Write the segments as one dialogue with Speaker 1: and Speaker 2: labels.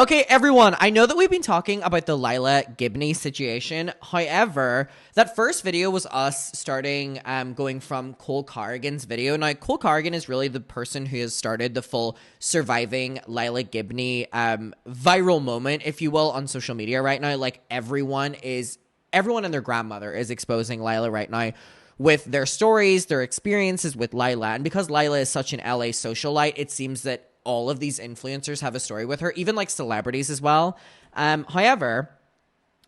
Speaker 1: Okay, everyone, I know that we've been talking about the Lilah Gibney situation. However, that first video was us starting going from Cole Carrigan's video. Now, Cole Carrigan is really the person who has started the full surviving Lilah Gibney viral moment, if you will, on social media right now. Like, everyone and their grandmother is exposing Lilah right now with their stories, their experiences with Lilah. And because Lilah is such an LA socialite, it seems that all of these influencers have a story with her, even like celebrities as well. However,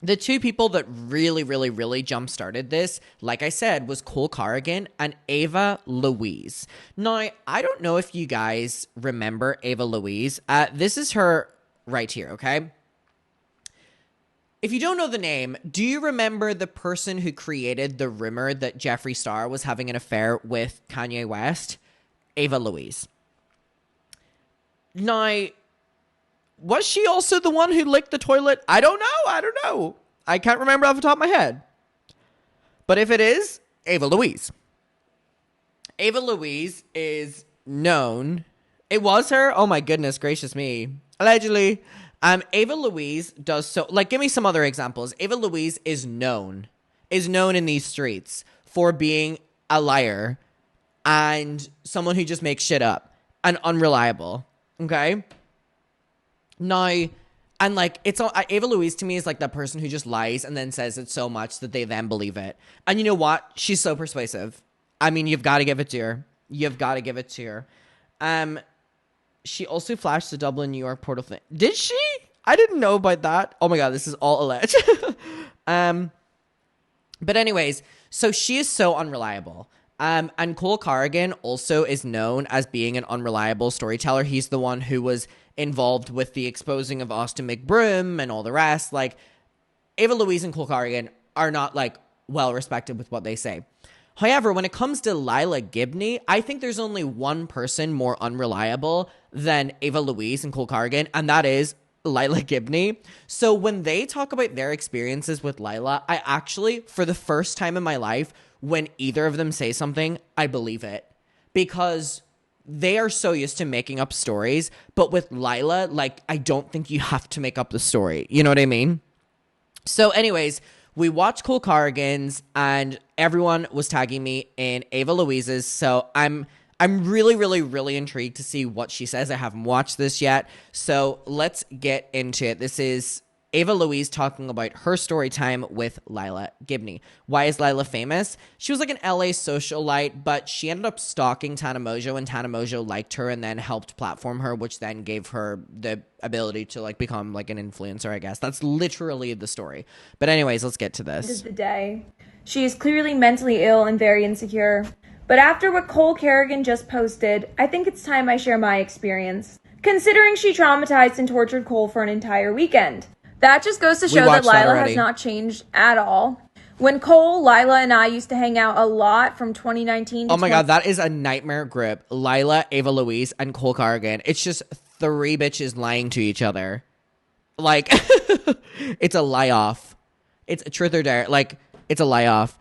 Speaker 1: the two people that really jump-started this, like I said, was Cole Carrigan and Ava Louise. Now, I don't know if you guys remember Ava Louise. This is her right here, okay? If you don't know the name, do you remember the person who created the rumor that Jeffree Star was having an affair with Kanye West? Ava Louise. Now, was she also the one who licked the toilet? I don't know. I can't remember off the top of my head. But if it is, Ava Louise. Ava Louise is known. It was her? Oh my goodness gracious me. Allegedly. Ava Louise does so... Like, give me some other examples. Ava Louise is known in these streets for being a liar and someone who just makes shit up and unreliable. Okay? Now, and like, it's Ava Louise to me is like that person who just lies and then says it so much that they then believe it. And you know what? She's so persuasive. I mean, you've got to give it to her. She also flashed the Dublin, New York portal thing. Did she? I didn't know about that. Oh my God, this is all alleged. But anyways, so she is so unreliable. And Cole Carrigan also is known as being an unreliable storyteller. He's the one who was involved with the exposing of Austin McBroom and all the rest. Like, Ava Louise and Cole Carrigan are not, like, well-respected with what they say. However, when it comes to Lilah Gibney, I think there's only one person more unreliable than Ava Louise and Cole Carrigan, and that is Lilah Gibney. So when they talk about their experiences with Lilah, I actually, for the first time in my life, when either of them say something, I believe it. Because they are so used to making up stories. But with Lilah, like, I don't think you have to make up the story. You know what I mean? So anyways, we watched Cole Carrigan's and everyone was tagging me in Ava Louise's. So I'm really intrigued to see what she says. I haven't watched this yet. So let's get into it. This is Ava Louise talking about her story time with Lilah Gibney. Why is Lilah famous? She was like an LA socialite, but she ended up stalking Tana Mongeau, and Tana Mongeau liked her and then helped platform her, which then gave her the ability to like become like an influencer, I guess. That's literally the story. But anyways, let's get to this.
Speaker 2: This is the day. She is clearly mentally ill and very insecure. But after what Cole Carrigan just posted, I think it's time I share my experience. Considering she traumatized and tortured Cole for an entire weekend. That just goes to show that Lilah has not changed at all. When Cole, Lilah, and I used to hang out a lot from 2019 to
Speaker 1: Oh my God, that is a nightmare grip. Lilah, Ava Louise, and Cole Carrigan. It's just three bitches lying to each other. Like, it's a lie-off. It's a truth or dare. Like, it's a lie-off.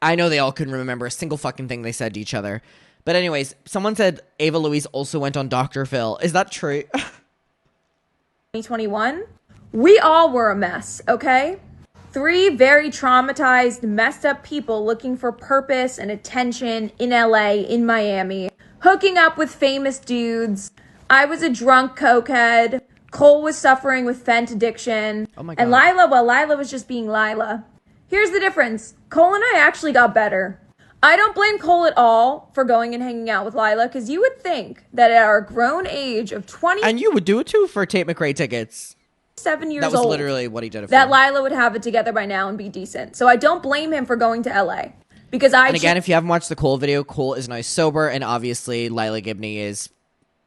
Speaker 1: I know they all couldn't remember a single fucking thing they said to each other. But anyways, someone said Ava Louise also went on Dr. Phil. Is that true?
Speaker 2: 2021, we all were a mess, okay? Three very traumatized, messed up people looking for purpose and attention in LA, in Miami, hooking up with famous dudes. I was a drunk cokehead. Cole was suffering with fent addiction.
Speaker 1: Oh my God.
Speaker 2: And Lilah was just being Lilah. Here's the difference. Cole and I actually got better. I don't blame Cole at all for going and hanging out with Lilah, because you would think that at our grown age of 20...
Speaker 1: And you would do it too for Tate McRae tickets.
Speaker 2: 7 years old.
Speaker 1: That was literally what he did it for.
Speaker 2: That Lilah would have it together by now and be decent. So I don't blame him for going to LA. Because
Speaker 1: And again, if you haven't watched the Cole video, Cole is now sober, and obviously Lilah Gibney is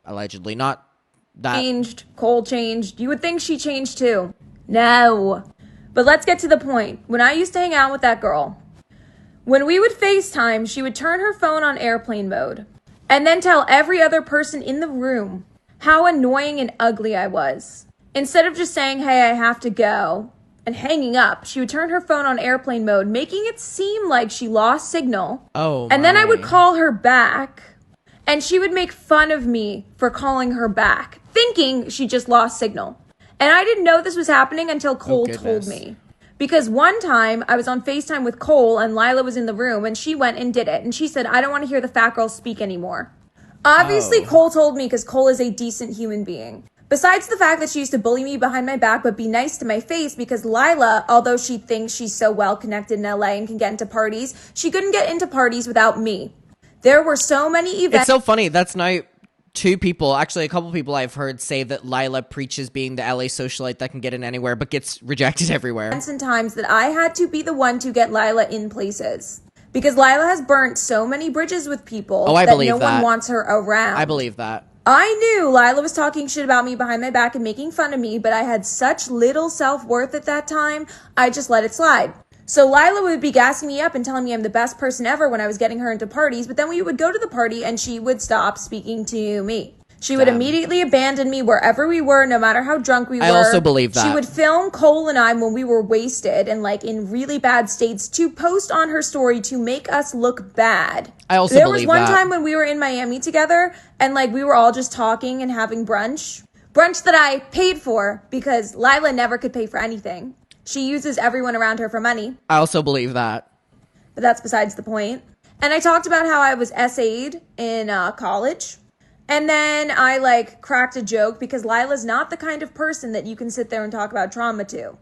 Speaker 1: allegedly not that...
Speaker 2: Changed. Cole changed. You would think she changed too. No. But let's get to the point. When I used to hang out with that girl... When we would FaceTime, she would turn her phone on airplane mode and then tell every other person in the room how annoying and ugly I was. Instead of just saying, hey, I have to go, and hanging up, she would turn her phone on airplane mode, making it seem like she lost signal.
Speaker 1: Oh,
Speaker 2: and then I would call her back And she would make fun of me for calling her back, thinking she just lost signal. And I didn't know this was happening until Cole told me. Because one time I was on FaceTime with Cole and Lilah was in the room and she went and did it. And she said, I don't want to hear the fat girl speak anymore. Obviously, Cole told me because Cole is a decent human being. Besides the fact that she used to bully me behind my back but be nice to my face, because Lilah, although she thinks she's so well connected in LA and can get into parties, she couldn't get into parties without me. There were so many events.
Speaker 1: It's so funny. That's not two people, actually a couple people I've heard say that Lilah preaches being the LA socialite that can get in anywhere but gets rejected everywhere.
Speaker 2: And times that I had to be the one to get Lilah in places. Because Lilah has burnt so many bridges with people that no one wants her around.
Speaker 1: I believe that.
Speaker 2: I knew Lilah was talking shit about me behind my back and making fun of me, but I had such little self-worth at that time, I just let it slide. So Lilah would be gassing me up and telling me I'm the best person ever when I was getting her into parties, but then we would go to the party and she would stop speaking to me. She would immediately abandon me wherever we were, no matter how drunk we were.
Speaker 1: I also believe that.
Speaker 2: She would film Cole and I when we were wasted and like in really bad states to post on her story to make us look bad.
Speaker 1: I also
Speaker 2: believe
Speaker 1: that.
Speaker 2: There was one time when we were in Miami together and like we were all just talking and having brunch. Brunch that I paid for because Lilah never could pay for anything. She uses everyone around her for money.
Speaker 1: I also believe that.
Speaker 2: But that's besides the point. And I talked about how I was SA'd in college. And then I like cracked a joke because Lilah's not the kind of person that you can sit there and talk about trauma to.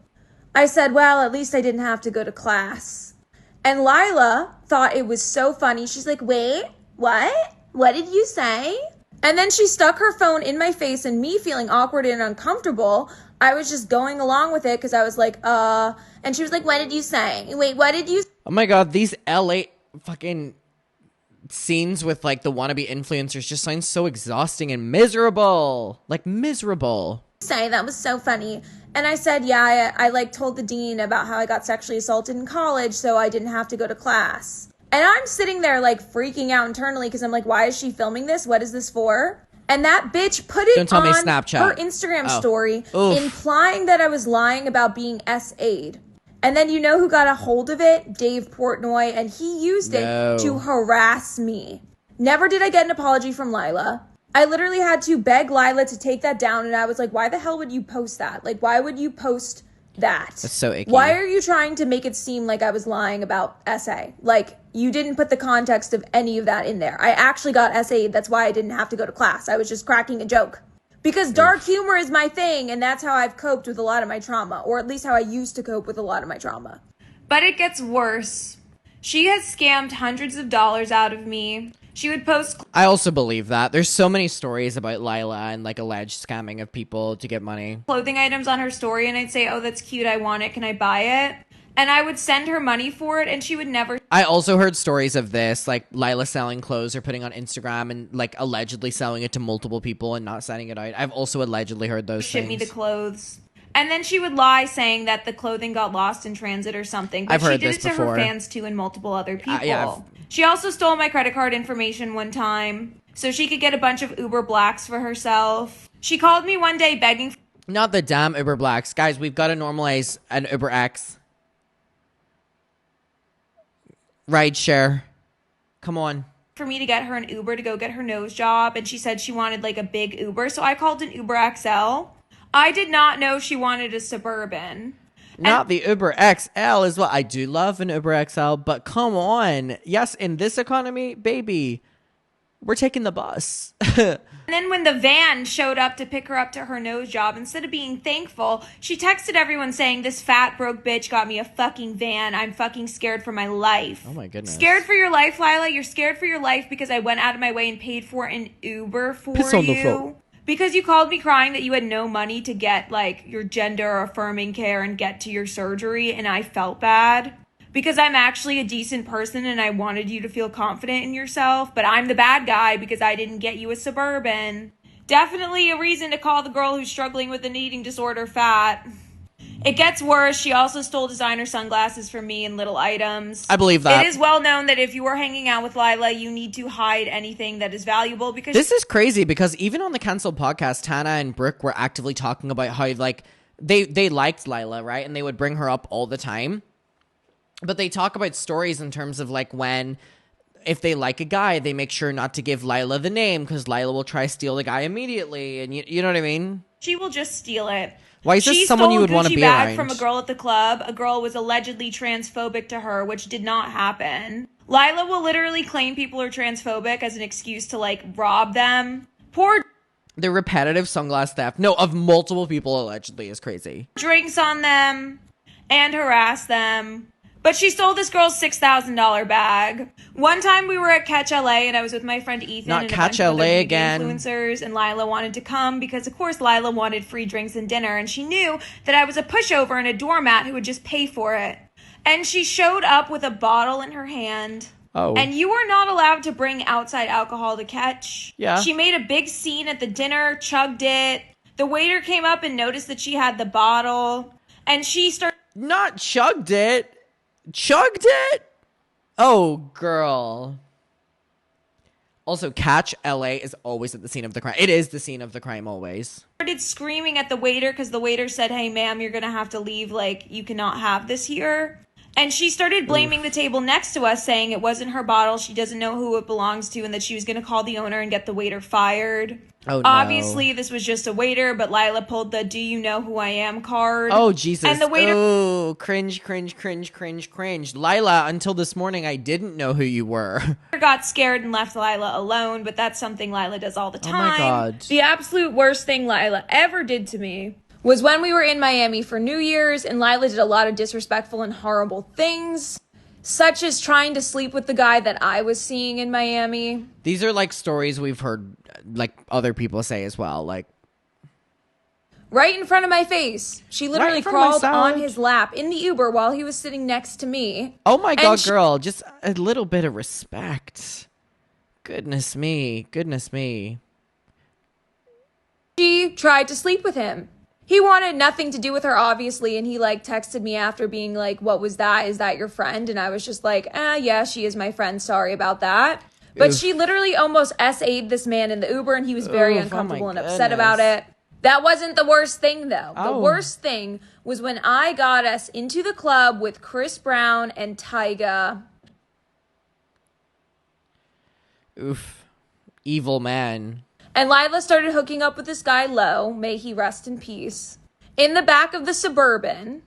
Speaker 2: I said, well, at least I didn't have to go to class. And Lilah thought it was so funny. She's like, wait, what? What did you say? And then she stuck her phone in my face and me feeling awkward and uncomfortable. I was just going along with it because I was like, and she was like, what did you say? Wait, what did you?
Speaker 1: Oh my God, these LA fucking scenes with like the wannabe influencers just sound so exhausting and miserable. Like miserable.
Speaker 2: Say that was so funny. And I said, yeah, I like told the dean about how I got sexually assaulted in college, so I didn't have to go to class. And I'm sitting there like freaking out internally because I'm like, why is she filming this? What is this for? And that bitch put it on her Instagram story, implying that I was lying about being SA'd. And then you know who got a hold of it? Dave Portnoy, and he used it to harass me. Never did I get an apology from Lilah. I literally had to beg Lilah to take that down, and I was like, why the hell would you post that? Like, why would you post that?
Speaker 1: That's so icky.
Speaker 2: Why are you trying to make it seem like I was lying about SA? Like, you didn't put the context of any of that in there. I actually got SA'd. That's why I didn't have to go to class. I was just cracking a joke. Because dark humor is my thing, and that's how I've coped with a lot of my trauma, or at least how I used to cope with a lot of my trauma. But it gets worse. She has scammed hundreds of dollars out of me. She would post...
Speaker 1: I also believe that. There's so many stories about Lilah and like alleged scamming of people to get money.
Speaker 2: Clothing items on her story, and I'd say, oh, that's cute, I want it, can I buy it? And I would send her money for it, and she would never...
Speaker 1: I also heard stories of this, like Lilah selling clothes or putting on Instagram and like allegedly selling it to multiple people and not sending it out. I've also allegedly heard those things.
Speaker 2: Ship me the clothes. And then she would lie saying that the clothing got lost in transit or something. But
Speaker 1: I've heard
Speaker 2: she did
Speaker 1: this
Speaker 2: it to
Speaker 1: before.
Speaker 2: her fans too and multiple other people. She also stole my credit card information one time so she could get a bunch of Uber Blacks for herself. She called me one day begging...
Speaker 1: Not the damn Uber Blacks. Guys, we've got to normalize an Uber X. Rideshare. Come on.
Speaker 2: For me to get her an Uber to go get her nose job, and she said she wanted like a big Uber, so I called an Uber XL. I did not know she wanted a Suburban.
Speaker 1: Not the Uber XL is what I do love an Uber XL, but come on. Yes, in this economy, baby, we're taking the bus.
Speaker 2: And then when the van showed up to pick her up to her nose job, instead of being thankful, she texted everyone saying, this fat broke bitch got me a fucking van. I'm fucking scared for my life.
Speaker 1: Oh my goodness.
Speaker 2: Scared for your life, Lilah? You're scared for your life because I went out of my way and paid for an Uber for
Speaker 1: Piss on the floor.
Speaker 2: Because you called me crying that you had no money to get like your gender affirming care and get to your surgery, and I felt bad. Because I'm actually a decent person and I wanted you to feel confident in yourself, but I'm the bad guy because I didn't get you a Suburban. Definitely a reason to call the girl who's struggling with an eating disorder fat. It gets worse. She also stole designer sunglasses from me and little items.
Speaker 1: I believe that.
Speaker 2: It is well known that if you are hanging out with Lilah, you need to hide anything that is valuable because...
Speaker 1: This is crazy because even on the Cancelled podcast, Tana and Brooke were actively talking about how like they liked Lilah, right? And they would bring her up all the time. But they talk about stories in terms of like when if they like a guy, they make sure not to give Lilah the name because Lilah will try to steal the guy immediately. And you know what I mean?
Speaker 2: She will just steal it.
Speaker 1: Why is this someone you would want to be around?
Speaker 2: She stole a Gucci bag from a girl at the club. A girl was allegedly transphobic to her, which did not happen. Lilah will literally claim people are transphobic as an excuse to, like, rob them. Pour
Speaker 1: the repetitive sunglass theft, no, of multiple people allegedly, is crazy.
Speaker 2: Drinks on them and harass them. But she stole this girl's $6,000 bag. One time we were at Catch LA and I was with my friend Ethan
Speaker 1: Not
Speaker 2: and
Speaker 1: Catch
Speaker 2: a bunch of
Speaker 1: LA
Speaker 2: other
Speaker 1: again.
Speaker 2: influencers, and Lilah wanted to come because, of course, Lilah wanted free drinks and dinner, and she knew that I was a pushover and a doormat who would just pay for it. And she showed up with a bottle in her hand.
Speaker 1: Oh.
Speaker 2: And you were not allowed to bring outside alcohol to Catch.
Speaker 1: Yeah.
Speaker 2: She made a big scene at the dinner, chugged it. The waiter came up and noticed that she had the bottle, and she started...
Speaker 1: Not chugged it. Chugged it? Oh, girl. Also, Catch LA is always at the scene of the crime. It is the scene of the crime always.
Speaker 2: Started screaming at the waiter because the waiter said, "Hey, ma'am, you're going to have to leave. Like, you cannot have this here." And she started blaming the table next to us, saying it wasn't her bottle, she doesn't know who it belongs to, and that she was going to call the owner and get the waiter fired.
Speaker 1: Oh, no.
Speaker 2: Obviously, this was just a waiter, but Lilah pulled the "Do you know who I am" card.
Speaker 1: Oh, Jesus.
Speaker 2: And the waiter...
Speaker 1: Oh, cringe, cringe, cringe, cringe, cringe. Lilah, until this morning, I didn't know who you were.
Speaker 2: got scared and left Lilah alone, but that's something Lilah does all the time.
Speaker 1: Oh, my God.
Speaker 2: The absolute worst thing Lilah ever did to me was when we were in Miami for New Year's, and Lilah did a lot of disrespectful and horrible things, such as trying to sleep with the guy that I was seeing in Miami.
Speaker 1: These are like stories we've heard like other people say as well, like
Speaker 2: right in front of my face. She literally crawled on his lap in the Uber while he was sitting next to me.
Speaker 1: Oh my God, girl, just a little bit of respect. Goodness me, goodness me.
Speaker 2: She tried to sleep with him. He wanted nothing to do with her, obviously, and he, like, texted me after being like, "What was that? Is that your friend?" And I was just like, yeah, she is my friend. Sorry about that. But Oof. She literally almost SA'd this man in the Uber, and he was very uncomfortable and upset about it. That wasn't the worst thing, though. The worst thing was when I got us into the club with Chris Brown and Tyga.
Speaker 1: Oof. Evil man.
Speaker 2: And Lilah started hooking up with this guy, Lowe, may he rest in peace, in the back of the Suburban.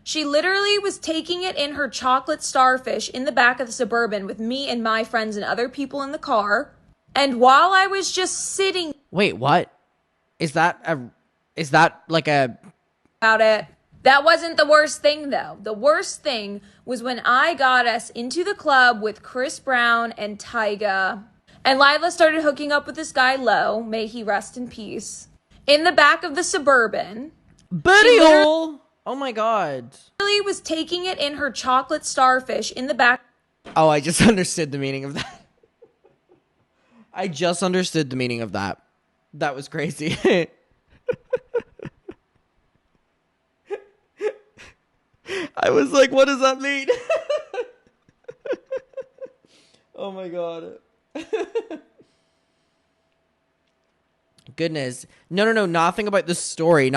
Speaker 2: She literally was taking it in her chocolate starfish in the back of the Suburban with me and my friends and other people in the car. And while I was just sitting...
Speaker 1: Wait, what? Is that like a...
Speaker 2: About it. That wasn't the worst thing, though. The worst thing was when I got us into the club with Chris Brown and Tyga. And Lilah started hooking up with this guy, Lowe, may he rest in peace, in the back of the Suburban.
Speaker 1: Buddy hole! Oh my God.
Speaker 2: Literally was taking it in her chocolate starfish in the back.
Speaker 1: Oh, I just understood the meaning of that. I just understood the meaning of that. That was crazy. I was like, what does that mean? Oh my God. Goodness. No. Nothing about the story.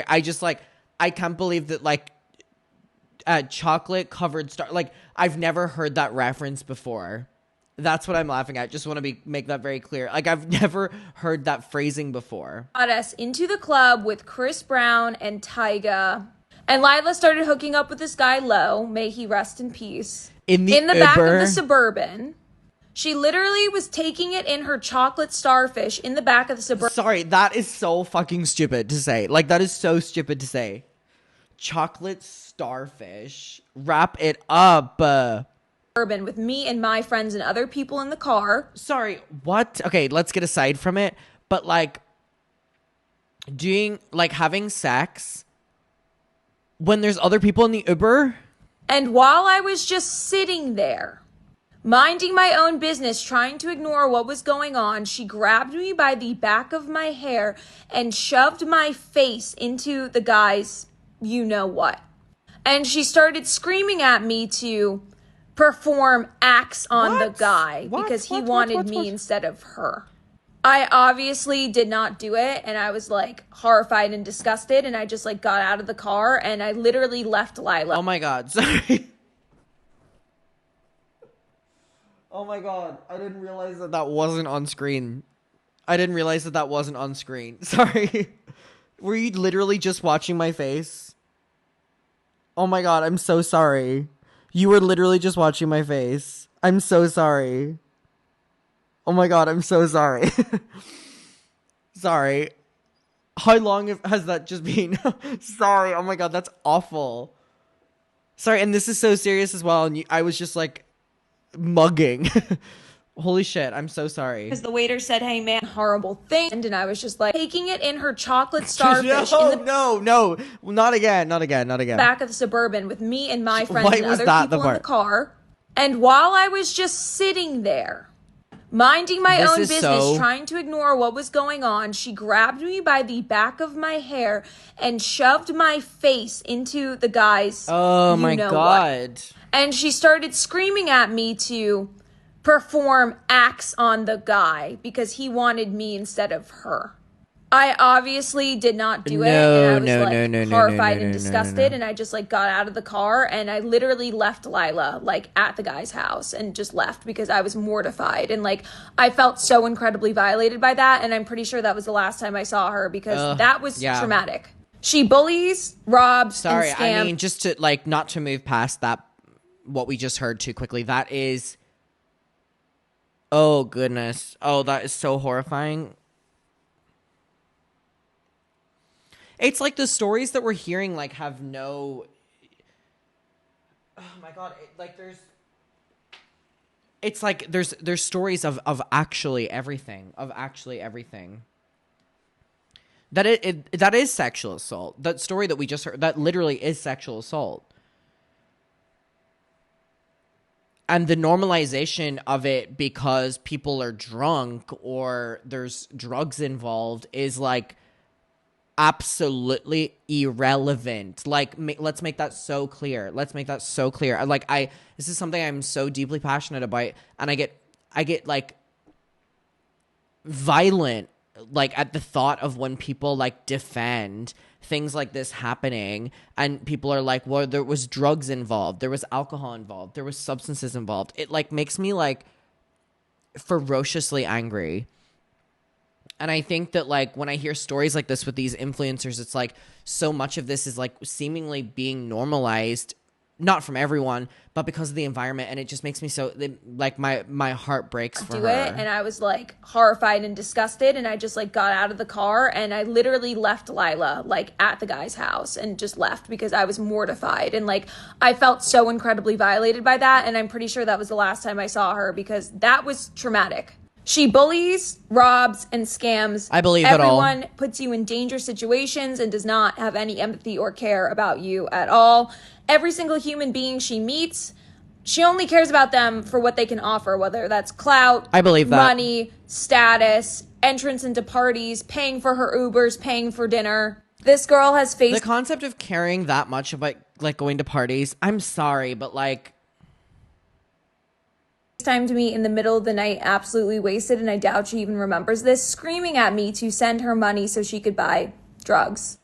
Speaker 1: I just like, I can't believe that like chocolate covered star. Like I've never heard that reference before. That's what I'm laughing at. Just want to make that very clear. Like I've never heard that phrasing before. Got
Speaker 2: us into the club with Chris Brown and Tyga. And Lilah started hooking up with this guy, Lowe, may he rest in peace,
Speaker 1: in the
Speaker 2: back of the Suburban. She literally was taking it in her chocolate starfish in the back of the Suburban.
Speaker 1: Sorry, that is so fucking stupid to say. Like, that is so stupid to say. Chocolate starfish. Wrap it up.
Speaker 2: Urban with me and my friends and other people in the car.
Speaker 1: Sorry, what? Okay, let's get aside from it. But, like, having sex when there's other people in the Uber?
Speaker 2: And while I was just sitting there, minding my own business, trying to ignore what was going on, she grabbed me by the back of my hair and shoved my face into the guy's you-know-what. And she started screaming at me to perform acts on the guy because he wanted me instead of her. I obviously did not do it, and I was, like, horrified and disgusted, and I just, like, got out of the car, and I literally left Lilah.
Speaker 1: Oh, my God. Sorry. Oh my god, I didn't realize that that wasn't on screen. I didn't realize that that wasn't on screen. Sorry. Were you literally just watching my face? Oh my god, I'm so sorry. You were literally just watching my face. I'm so sorry. Oh my god, I'm so sorry. Sorry. How long has that just been? Sorry. Oh my god, that's awful. Sorry, and this is so serious as well. And I was just like mugging. Holy shit, I'm so sorry.
Speaker 2: Because the waiter said, hey man, horrible thing. And I was just like taking it in her chocolate starfish
Speaker 1: no, not again.
Speaker 2: Back of the Suburban with me and my friends
Speaker 1: Why
Speaker 2: and
Speaker 1: was
Speaker 2: other
Speaker 1: that
Speaker 2: people
Speaker 1: the
Speaker 2: in the car. And while I was just sitting there, minding my own business, trying to ignore what was going on, she grabbed me by the back of my hair and shoved my face into the guy's
Speaker 1: Oh my god.
Speaker 2: what. And she started screaming at me to perform acts on the guy because he wanted me instead of her. I obviously did not do it, and I was horrified and disgusted, and I just like got out of the car and I literally left Lilah like at the guy's house and just left because I was mortified and like I felt so incredibly violated by that, and I'm pretty sure that was the last time I saw her because that was traumatic. She bullies, robs, and scams.
Speaker 1: I mean, just to like not to move past that, what we just heard too quickly. That is, oh goodness, oh that is so horrifying. It's like the stories that we're hearing, like, have no... Oh, my God. It's like there's stories of actually everything. That is sexual assault. That story that we just heard, that literally is sexual assault. And the normalization of it because people are drunk or there's drugs involved is, like... absolutely irrelevant. Like, let's make that so clear. Like, this is something I'm so deeply passionate about, and I get like violent, like at the thought of when people like defend things like this happening, and people are like, well, there was drugs involved, there was alcohol involved, there was substances involved. It like makes me like ferociously angry. And I think that, like, when I hear stories like this with these influencers, it's like so much of this is, like, seemingly being normalized, not from everyone, but because of the environment. And it just makes me so, like, my heart breaks for her.
Speaker 2: And I was, like, horrified and disgusted. And I just, like, got out of the car. And I literally left Lilah, like, at the guy's house and just left because I was mortified. And, like, I felt so incredibly violated by that. And I'm pretty sure that was the last time I saw her because that was traumatic. She bullies, robs, and scams.
Speaker 1: I believe it all.
Speaker 2: Everyone puts you in dangerous situations and does not have any empathy or care about you at all. Every single human being she meets, she only cares about them for what they can offer, whether that's clout,
Speaker 1: I believe that.
Speaker 2: money, status, entrance into parties, paying for her Ubers, paying for dinner. This girl has faced...
Speaker 1: the concept of caring that much about, like, going to parties, I'm sorry, but, like...
Speaker 2: time to me in the middle of the night, absolutely wasted, and I doubt she even remembers this, screaming at me to send her money so she could buy drugs.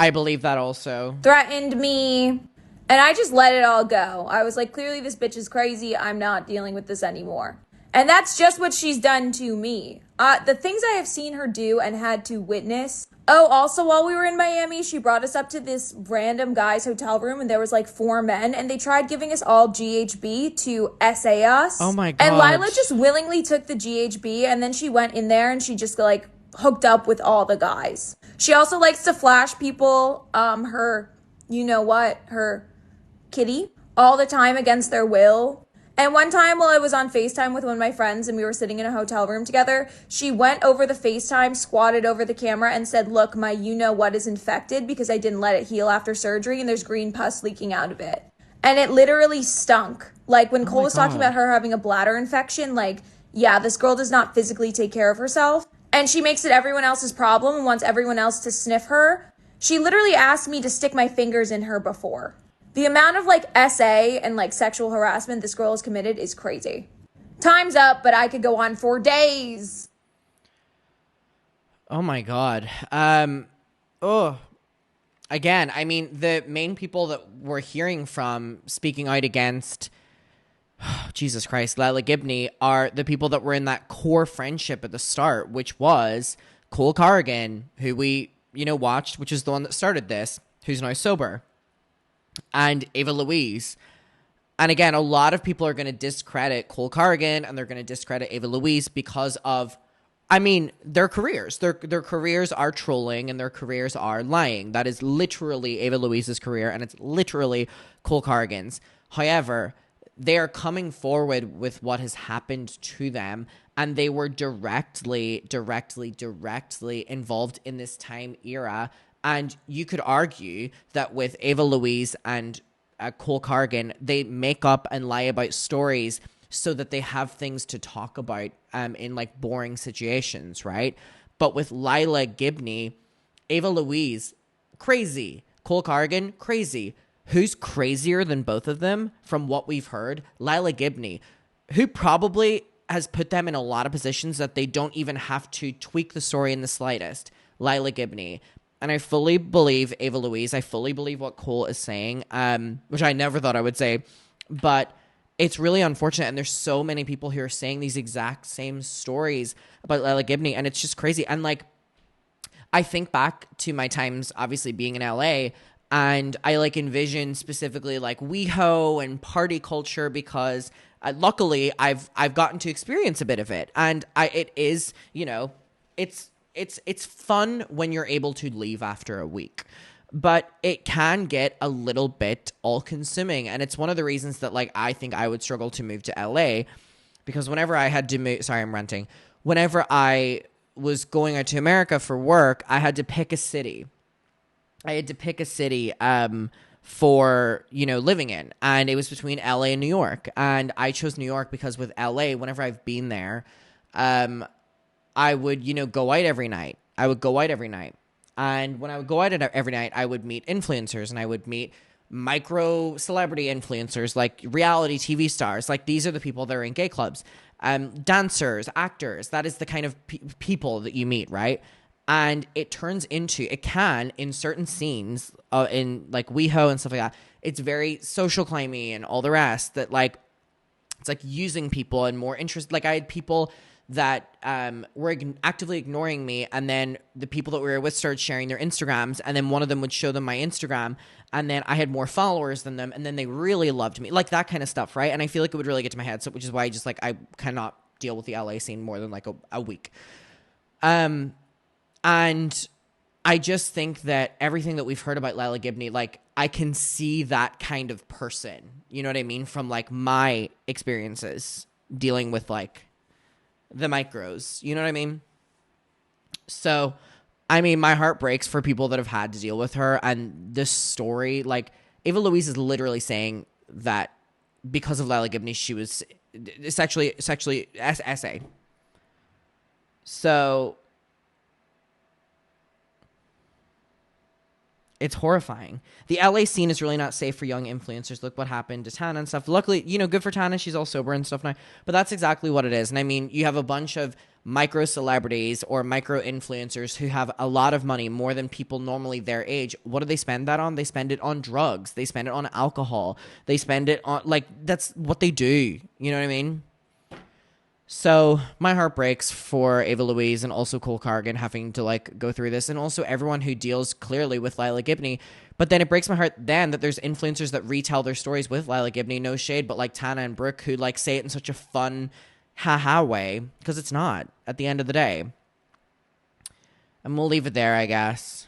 Speaker 1: I believe that also.
Speaker 2: Threatened me, and I just let it all go. I was like, clearly this bitch is crazy. I'm not dealing with this anymore. And that's just what she's done to me. The things I have seen her do and had to witness. Oh, also, while we were in Miami, she brought us up to this random guy's hotel room, and there was like 4 men, and they tried giving us all GHB to SA us.
Speaker 1: Oh my God.
Speaker 2: And Lilah just willingly took the GHB, and then she went in there, and she just like hooked up with all the guys. She also likes to flash people, her, you know what, her kitty, all the time against their will. And one time while I was on FaceTime with one of my friends and we were sitting in a hotel room together, she went over the FaceTime, squatted over the camera and said, look, my you-know-what is infected because I didn't let it heal after surgery and there's green pus leaking out of it. And it literally stunk. Like when Cole was talking about her having a bladder infection, like, yeah, this girl does not physically take care of herself. And she makes it everyone else's problem and wants everyone else to sniff her. She literally asked me to stick my fingers in her before. The amount of, like, SA and, like, sexual harassment this girl has committed is crazy. Time's up, but I could go on for days.
Speaker 1: Oh, my God. Again, I mean, the main people that we're hearing from speaking out against Jesus Christ, Lilah Gibney are the people that were in that core friendship at the start, which was Cole Carrigan, who we, watched, which is the one that started this, who's now sober, and Ava Louise. And again, a lot of people are going to discredit Cole Carrigan and they're going to discredit Ava Louise because of, their careers. Their careers are trolling and their careers are lying. That is literally Ava Louise's career and it's literally Cole Carrigan's. However, they are coming forward with what has happened to them, and they were directly involved in this time era. And you could argue that with Ava Louise and Cole Carrigan, they make up and lie about stories so that they have things to talk about in like boring situations, right? But with Lilah Gibney, Ava Louise, crazy. Cole Carrigan, crazy. Who's crazier than both of them from what we've heard? Lilah Gibney, who probably has put them in a lot of positions that they don't even have to tweak the story in the slightest. Lilah Gibney. And I fully believe Ava Louise. I fully believe what Cole is saying, which I never thought I would say. But it's really unfortunate. And there's so many people who are saying these exact same stories about Lilah Gibney. And it's just crazy. And like, I think back to my times, obviously being in LA, and I like envision specifically like WeHo and party culture because luckily I've gotten to experience a bit of it. And it is, it's fun when you're able to leave after a week, but it can get a little bit all consuming. And it's one of the reasons that like, I think I would struggle to move to LA because whenever I had to move, sorry, I'm ranting. Whenever I was going out to America for work, I had to pick a city. For, living in. And it was between LA and New York. And I chose New York because with LA, whenever I've been there, I would, go out every night. And when I would go out every night, I would meet influencers and I would meet micro celebrity influencers, like reality TV stars. Like these are the people that are in gay clubs, dancers, actors. That is the kind of people that you meet, right? And it can in certain scenes, in like WeHo and stuff like that, it's very social climby and all the rest that like, it's like using people and more interest. Like I had people that were actively ignoring me, and then the people that we were with started sharing their Instagrams, and then one of them would show them my Instagram, and then I had more followers than them, and then they really loved me. Like that kind of stuff, right? And I feel like it would really get to my head, so which is why I cannot deal with the LA scene more than like a week. And I just think that everything that we've heard about Lilah Gibney, like I can see that kind of person, you know what I mean? From like my experiences dealing with like the micros, you know what I mean? So, my heart breaks for people that have had to deal with her. And this story, like Ava Louise is literally saying that because of Lilah Gibney, she was sexually SA. So it's horrifying. The LA scene is really not safe for young influencers. Look what happened to Tana and stuff. Luckily, good for Tana. She's all sober and stuff now. But that's exactly what it is. And you have a bunch of micro celebrities or micro influencers who have a lot of money, more than people normally their age. What do they spend that on? They spend it on drugs. They spend it on alcohol. They spend it on, like, that's what they do. You know what I mean? So my heart breaks for Ava Louise and also Cole Carrigan having to like go through this, and also everyone who deals clearly with Lilah Gibney. But then it breaks my heart then that there's influencers that retell their stories with Lilah Gibney, no shade, but like Tana and Brooke, who like say it in such a fun haha way, because it's not at the end of the day. And we'll leave it there, I guess.